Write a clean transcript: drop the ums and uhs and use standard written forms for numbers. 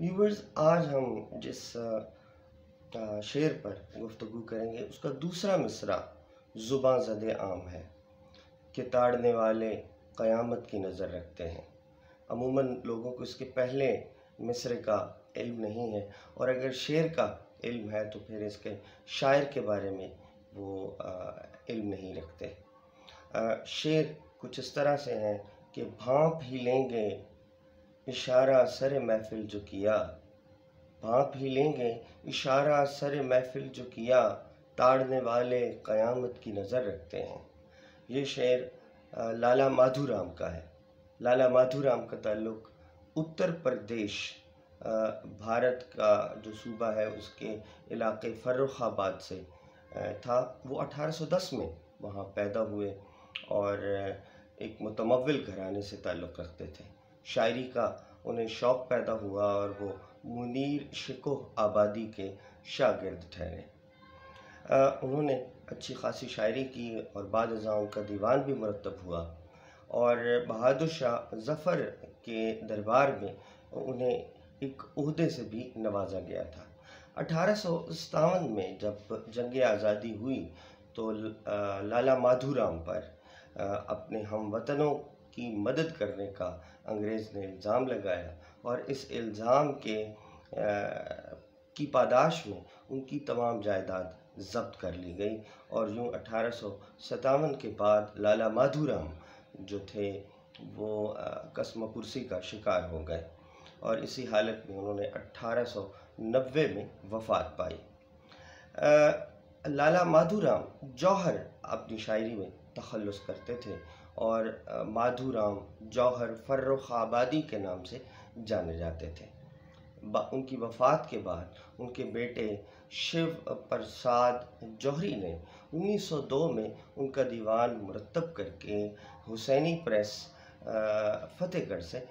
Viewers आज हम जिस शेर पर गुफ्तगू करेंगे उसका दूसरा मिसरा ज़ुबां ज़दे आम है कि ताड़ने वाले क़यामत की नज़र रखते हैं। अमूमन लोगों को इसके पहले मिसरे का इल्म नहीं है, और अगर शेर का इल्म है तो फिर इसके शायर के बारे में वो इल्म नहीं रखते। शेर कुछ इस तरह से हैं कि भांप ही लेंगे इशारा सर महफिल जो किया, भांप ही लेंगे इशारा सर महफिल जो किया, ताड़ने वाले क़यामत की नज़र रखते हैं। ये शेर लाला माधुराम का है। लाला माधुराम का ताल्लुक़ उत्तर प्रदेश भारत का जो सूबा है उसके इलाके फ़र्रुखाबाद से था। वो 1810 में वहाँ पैदा हुए और एक मुतमव्विल घराने से ताल्लुक़ रखते थे। शायरी का उन्हें शौक़ पैदा हुआ और वो मुनीर शिकोह आबादी के शागिर्द ठहरे। उन्होंने अच्छी खासी शायरी की और बाद अज़ां उनका दीवान भी मुरतब हुआ, और बहादुर शाह ज़फ़र के दरबार में उन्हें एक ओहदे से भी नवाजा गया था। 1857 में जब जंग आज़ादी हुई तो लाला माधुराम पर अपने हमवतनों की मदद करने का अंग्रेज़ ने इल्ज़ाम लगाया, और इस इल्ज़ाम की पादाश में उनकी तमाम जायदाद ज़ब्त कर ली गई, और यूँ 1857 के बाद लाला माधुराम जो थे वो कसम कुर्सी का शिकार हो गए, और इसी हालत में उन्होंने 1890 में वफ़ात पाई। लाला माधुराम जौहर अपनी शायरी में तखल्लुस करते थे, और माधुराम जौहर फ़र्रुखाबादी के नाम से जाने जाते थे। उनकी वफ़ात के बाद उनके बेटे शिव प्रसाद जौहरी ने 1902 में उनका दीवान मुरतब करके हुसैनी प्रेस फ़तेहगढ़ से